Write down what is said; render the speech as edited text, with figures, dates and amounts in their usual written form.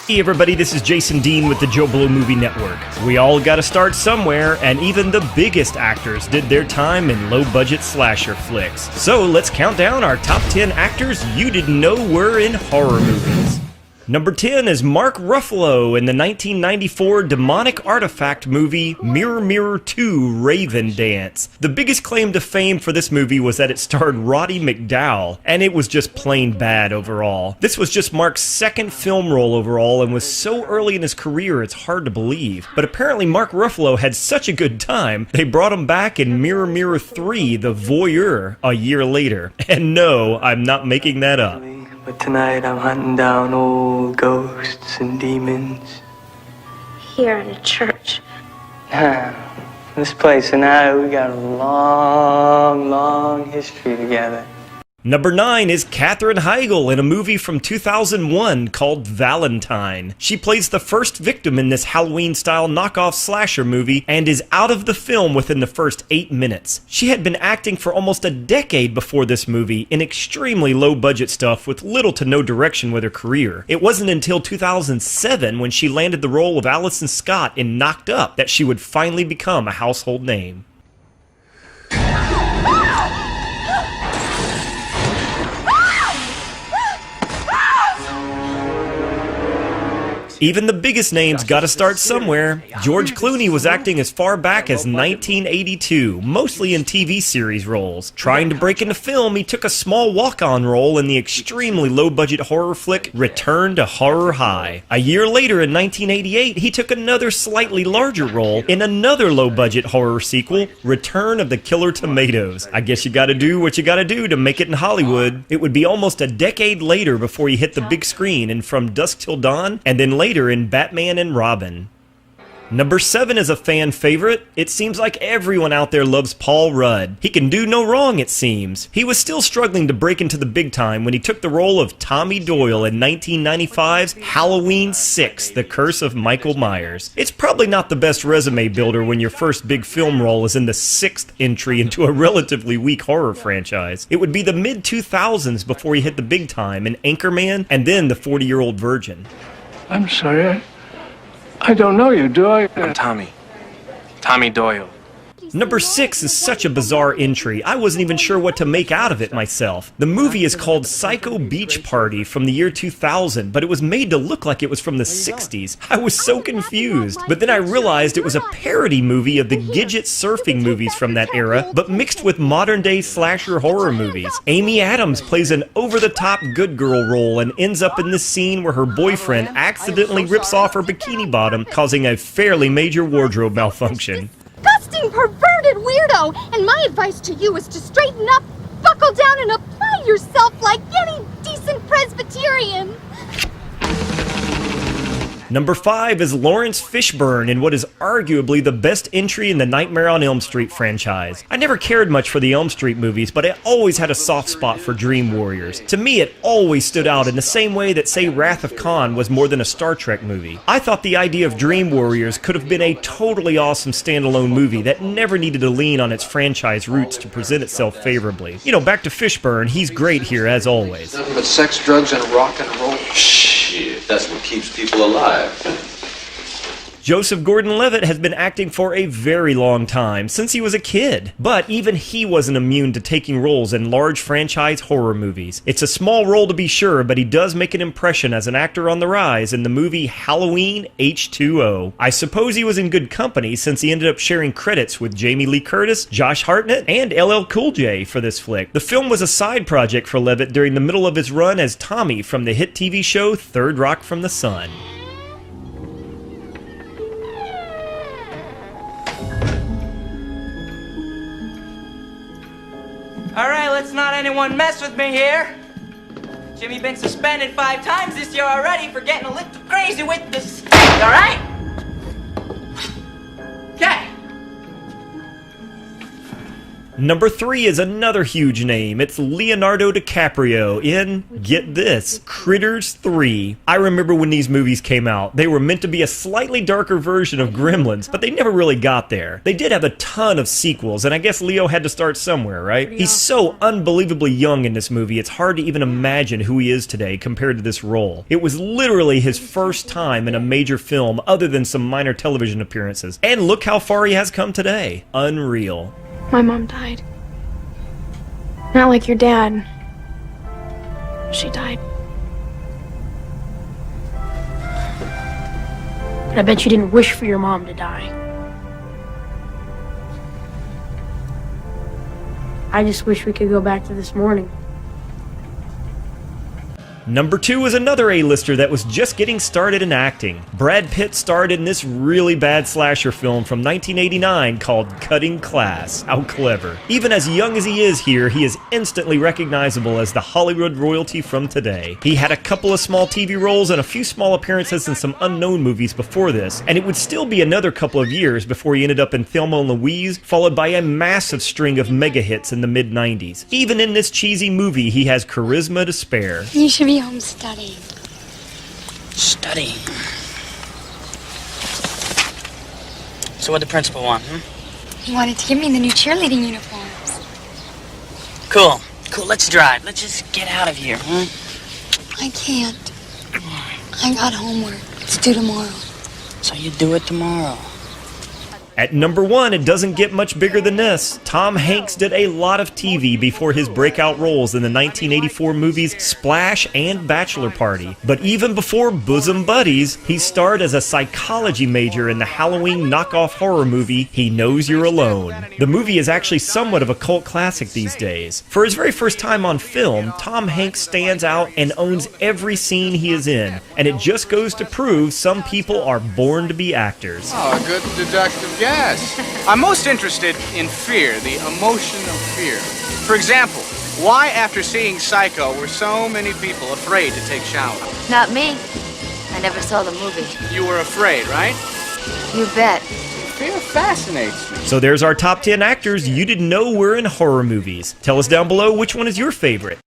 Hey everybody, this is Jason Dean with the JOBLO Movie Network. We all gotta start somewhere, and even the biggest actors did their time in low-budget slasher flicks. So let's count down our top 10 actors you didn't know were in horror movies. Number 10 is Mark Ruffalo in the 1994 demonic artifact movie Mirror Mirror 2 Raven Dance. The biggest claim to fame for this movie was that it starred Roddy McDowall, and it was just plain bad overall. This was just Mark's second film role overall and was so early in his career it's hard to believe. But apparently Mark Ruffalo had such a good time, they brought him back in Mirror Mirror 3 The Voyeur a year later. And no, I'm not making that up. But tonight I'm hunting down old ghosts and demons. Here in a church. This place and I, we got a long history together. Number 9 is Katherine HEIGL in a movie from 2001 called Valentine. She plays the first victim in this Halloween-style knockoff slasher movie and is out of the film within the first 8 minutes. She had been acting for almost a decade before this movie in extremely low-budget stuff with little to no direction with her career. It wasn't until 2007 when she landed the role of Allison Scott in Knocked Up that she would finally become a household name. Even the biggest names gotta start somewhere. George Clooney was acting as far back as 1982, mostly in TV series roles. Trying to break into film, he took a small walk-on role in the extremely low-budget horror flick Return to Horror High. A year later, in 1988, he took another slightly larger role in another low-budget horror sequel, Return of the Killer Tomatoes. I guess you gotta do what you gotta do to make it in Hollywood. It would be almost a decade later before he hit the big screen in From Dusk Till Dawn, and then later in Batman and Robin. Number 7 is a fan favorite. It seems like everyone out there loves Paul Rudd. He can do no wrong, it seems. He was still struggling to break into the big time when he took the role of Tommy Doyle in 1995's Halloween 6, The Curse of Michael Myers. It's probably not the best resume builder when your first big film role is in the 6th entry into a relatively weak horror franchise. It would be the mid-2000s before he hit the big time in Anchorman and then The 40-Year-Old Virgin. I'm sorry, I don't know you, do I? I'm Tommy Doyle. Number 6 is such a bizarre entry, I wasn't even sure what to make out of it myself. The movie is called Psycho Beach Party from the year 2000, but it was made to look like it was from the 60s. I was so confused. But then I realized it was a parody movie of the Gidget surfing movies from that era, but mixed with modern-day slasher horror movies. Amy Adams plays an over-the-top good girl role and ends up in this scene where her boyfriend accidentally rips off her bikini bottom, causing a fairly major wardrobe malfunction. Disgusting, perverted weirdo! And my advice to you is to straighten up, buckle down, and apply yourself like any decent Presbyterian. Number 5 is Laurence Fishburne in what is arguably the best entry in the Nightmare on Elm Street franchise. I never cared much for the Elm Street movies, but I always had a soft spot for Dream Warriors. To me, it always stood out in the same way that, say, Wrath of Khan was more than a Star Trek movie. I thought the idea of Dream Warriors could have been a totally awesome standalone movie that never needed to lean on its franchise roots to present itself favorably. You know, back to Fishburne, he's great here as always. Nothing but sex, drugs, and rock and roll. Shit, that's what keeps people alive. Joseph Gordon-Levitt has been acting for a very long time, since he was a kid. But even he wasn't immune to taking roles in large franchise horror movies. It's a small role to be sure, but he does make an impression as an actor on the rise in the movie Halloween H2O. I suppose he was in good company since he ended up sharing credits with Jamie Lee Curtis, Josh Hartnett, and LL Cool J for this flick. The film was a side project for Levitt during the middle of his run as Tommy from the hit TV show Third Rock from the Sun. Alright, let's not anyone mess with me here. Jimmy been suspended 5 times this year already for getting a little crazy with this. Alright? Okay. Number 3 is another huge name. It's Leonardo DiCaprio in, get this, Critters 3. I remember when these movies came out. They were meant to be a slightly darker version of Gremlins, but they never really got there. They did have a ton of sequels, and I guess Leo had to start somewhere, right? He's so unbelievably young in this movie, it's hard to even imagine who he is today compared to this role. It was literally his first time in a major film other than some minor television appearances. And look how far he has come today. Unreal. My mom died. Not like your dad. She died. But I bet you didn't wish for your mom to die. I just wish we could go back to this morning. Number 2 is another A-lister that was just getting started in acting. Brad Pitt starred in this really bad slasher film from 1989 called Cutting Class. How clever. Even as young as he is here, he is instantly recognizable as the Hollywood royalty from today. He had a couple of small TV roles and a few small appearances in some unknown movies before this, and it would still be another couple of years before he ended up in Thelma and Louise, followed by a massive string of mega hits in the mid-90s. Even in this cheesy movie, he has charisma to spare. You should be home studying. Studying. So what'd the principal want, He wanted to give me the new cheerleading uniforms. Cool. Cool, let's drive. Let's just get out of here, I can't. I got homework. It's due tomorrow. So you do it tomorrow. At number 1, it doesn't get much bigger than this. Tom Hanks did a lot of TV before his breakout roles in the 1984 movies Splash and Bachelor Party. But even before Bosom Buddies, he starred as a psychology major in the Halloween knockoff horror movie He Knows You're Alone. The movie is actually somewhat of a cult classic these days. For his very first time on film, Tom Hanks stands out and owns every scene he is in. And it just goes to prove some people are born to be actors. Oh, a good deductive guess. I'm most interested in fear, the emotion of fear. For example, why after seeing Psycho were so many people afraid to take showers? Not me. I never saw the movie. You were afraid, right? You bet. Fear fascinates me. So there's our top 10 actors you didn't know were in horror movies. Tell us down below which one is your favorite.